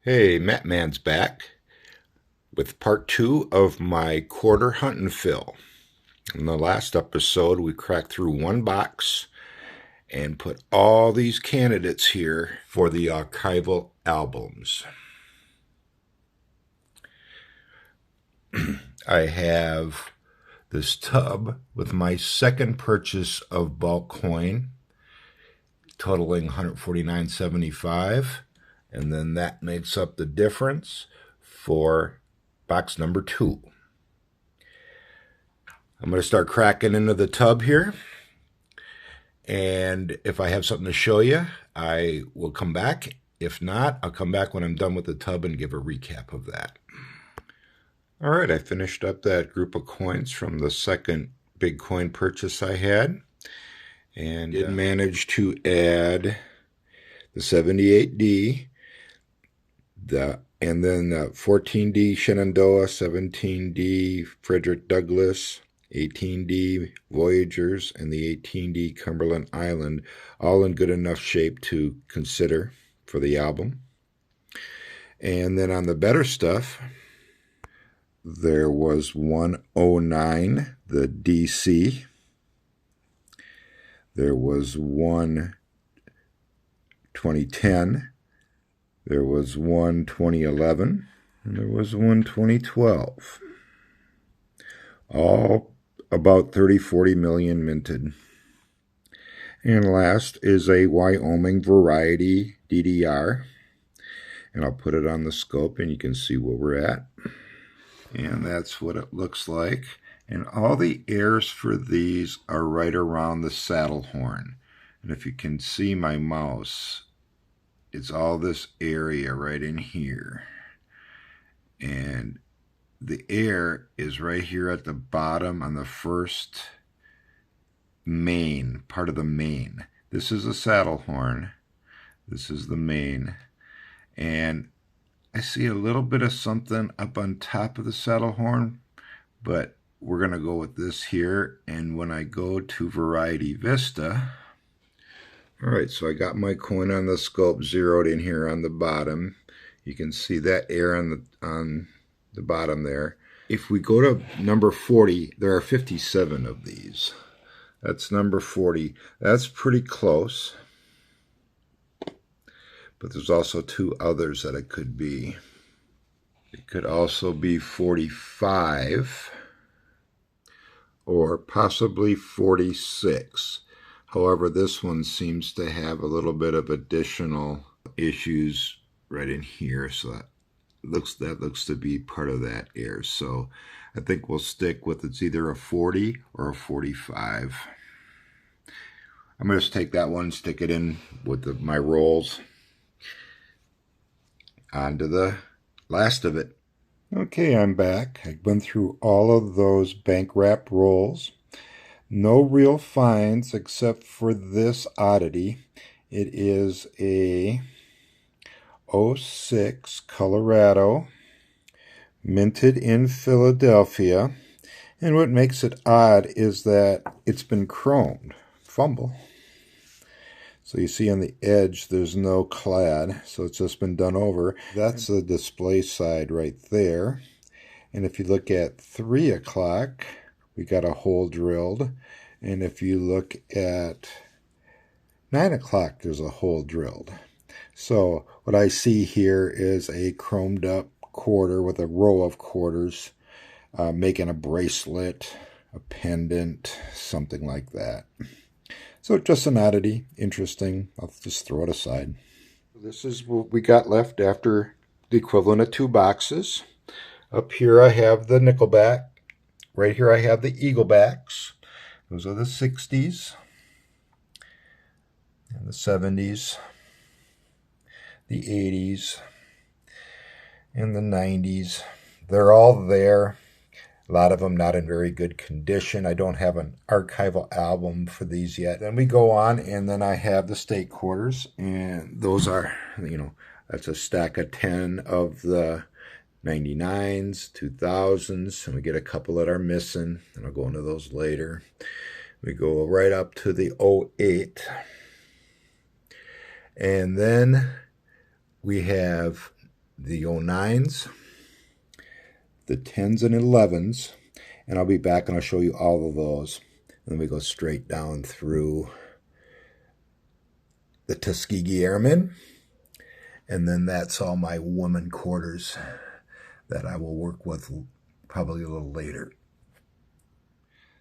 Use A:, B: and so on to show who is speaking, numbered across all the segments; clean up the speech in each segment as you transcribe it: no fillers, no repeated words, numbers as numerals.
A: Hey, Matt Man's back with part 2 of my quarter hunt and fill. In the last episode, we cracked through one box and put all these candidates here for the archival albums. I have this tub with my second purchase of bulk coin, totaling $149.75, and then that makes up the difference for box number 2. I'm going to start cracking into the tub here, and if I have something to show you, I will come back. If not, I'll come back when I'm done with the tub and give a recap of that. All right, I finished up that group of coins from the second big coin purchase I had, and did manage to add the 78D, and then 14D Shenandoah, 17D Frederick Douglass, 18D Voyagers, and the 18D Cumberland Island, all in good enough shape to consider for the album. And then on the better stuff, there was 109, the DC. There was one 2010. There was one 2011. And there was one 2012. All about 30-40 million minted. And last is a Wyoming variety DDR. And I'll put it on the scope and you can see where we're at. And that's what it looks like. And all the airs for these are right around the saddle horn. And if you can see my mouse, it's all this area right in here. And the air is right here at the bottom on the first main, part of the main. This is the saddle horn. This is the main. And I see a little bit of something up on top of the saddle horn, but we're going to go with this here. And when I go to Variety Vista, all right, so I got my coin on the scope zeroed in here on the bottom. You can see that air on the bottom there. If we go to number 40, there are 57 of these. That's number 40. That's pretty close. But there's also two others that it could be. It could also be 45 or possibly 46. However, this one seems to have a little bit of additional issues right in here, so that looks to be part of that air. So I think we'll stick with it's either a 40 or a 45. I'm going to just take that one, stick it in with my rolls. On to the last of it. Okay, I'm back. I went through all of those bank wrap rolls. No real finds except for this oddity. It is a 06 Colorado, minted in Philadelphia. And what makes it odd is that it's been chromed. Fumble. So you see on the edge there's no clad, so it's just been done over. That's the display side right there. And if you look at 3 o'clock, we got a hole drilled. And if you look at 9 o'clock, there's a hole drilled. So what I see here is a chromed up quarter with a row of quarters, making a bracelet, a pendant, something like that. So just an oddity, interesting. I'll just throw it aside. This is what we got left after the equivalent of 2 boxes. Up here I have the nickelback. Right here I have the eaglebacks. Those are the 60s and the 70s, the 80s, and the 90s. They're all there. A lot of them not in very good condition. I don't have an archival album for these yet. Then we go on, and then I have the state quarters, and those are, that's a stack of 10 of the 99s, 2000s, and we get a couple that are missing, and I'll go into those later. We go right up to the 08, and then we have the 09s, the 10s and 11s, and I'll be back and I'll show you all of those. And then we go straight down through the Tuskegee Airmen, and then that's all my woman quarters that I will work with probably a little later.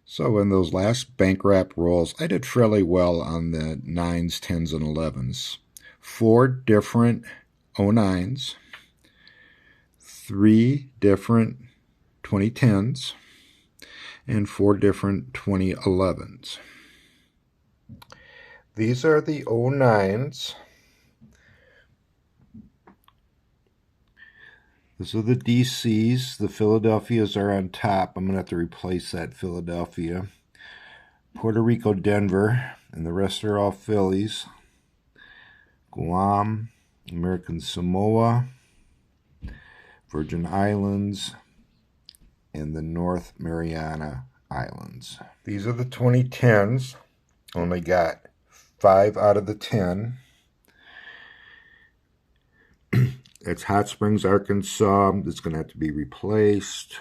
A: So in those last bank wrap rolls, I did fairly well on the 9s, 10s, and 11s. 4 different 09s, 3 different 2010s, and 4 different 2011s. These are the 09s. These are the DCs. The Philadelphias are on top. I'm going to have to replace that Philadelphia. Puerto Rico, Denver, and the rest are all Phillies. Guam, American Samoa, Virgin Islands, and the North Mariana Islands. These are the 2010s. Only got 5 out of the 10. It's Hot Springs, Arkansas. It's going to have to be replaced.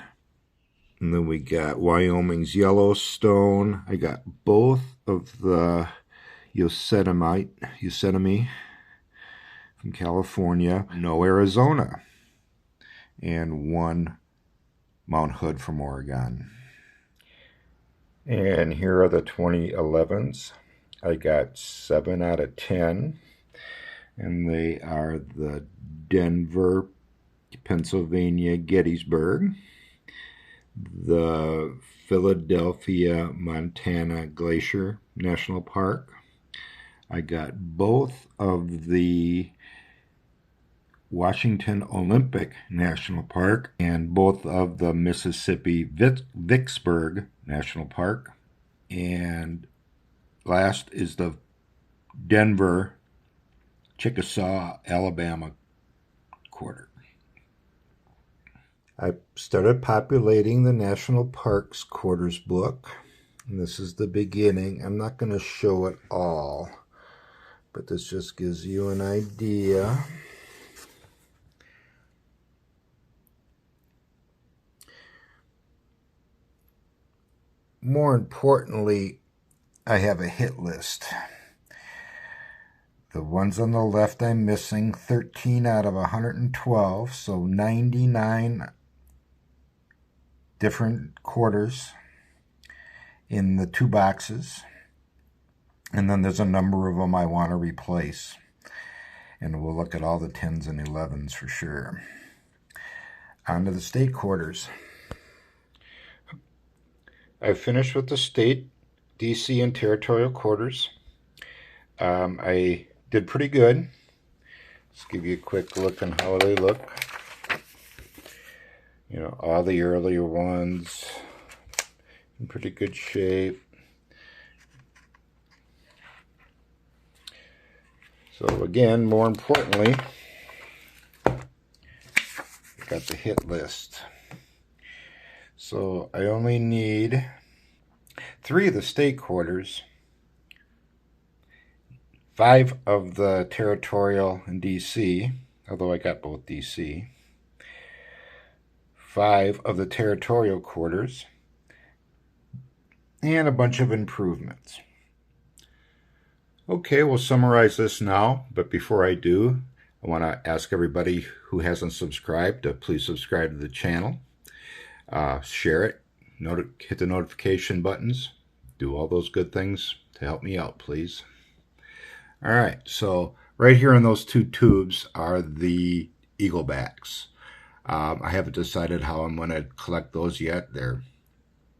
A: And then we got Wyoming's Yellowstone. I got both of the Yosemite from California. No Arizona. And 1 Mount Hood from Oregon. And here are the 2011s. I got 7 out of 10. And they are the Denver, Pennsylvania, Gettysburg, the Philadelphia, Montana Glacier National Park. I got both of the Washington Olympic National Park and both of the Mississippi Vicksburg National Park. And last is the Denver, Chickasaw, Alabama quarter. I started populating the National Parks Quarters book, and this is the beginning. I'm not going to show it all, but this just gives you an idea. More importantly, I have a hit list. The ones on the left I'm missing, 13 out of 112, so 99 different quarters in the 2 boxes. And then there's a number of them I want to replace. And we'll look at all the 10s and 11s for sure. On to the state quarters. I've finished with the state, DC, and territorial quarters. I did pretty good. Let's give you a quick look on how they look. You know, all the earlier ones in pretty good shape. So again, more importantly, got the hit list. So I only need 3 of the state quarters, 5 of the territorial and DC, although I got both DC, 5 of the territorial quarters, and a bunch of improvements. Okay, we'll summarize this now, but before I do, I want to ask everybody who hasn't subscribed to please subscribe to the channel, share it, hit the notification buttons, do all those good things to help me out, please. All right, so right here in those 2 tubes are the eaglebacks. I haven't decided how I'm going to collect those yet. A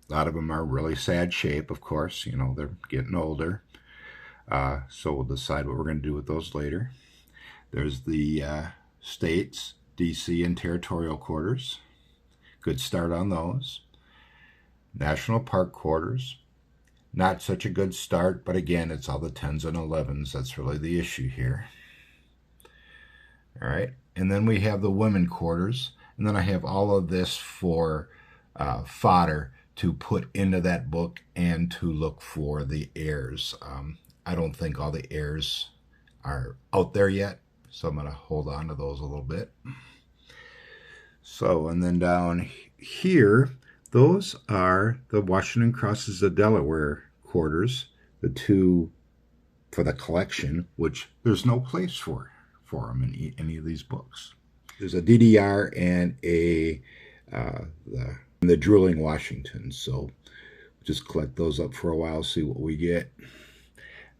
A: lot of them are really sad shape, of course. You know, they're getting older. So we'll decide what we're going to do with those later. There's the states, DC, and territorial quarters. Good start on those. National park quarters. Not such a good start, but again, it's all the 10s and 11s. That's really the issue here. All right, and then we have the women quarters, and then I have all of this for fodder to put into that book and to look for the heirs. I don't think all the heirs are out there yet, so I'm going to hold on to those a little bit. So, and then down here, those are the Washington Crosses of Delaware quarters, the two for the collection, which there's no place for them in any of these books. There's a DDR and the Drooling Washington. So just collect those up for a while, see what we get.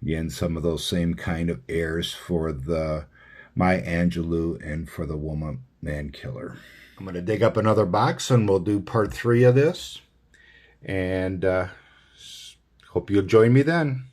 A: Again, some of those same kind of airs for the Maya Angelou and for the Woman Man Killer. I'm going to dig up another box and we'll do part 3 of this. And hope you'll join me then.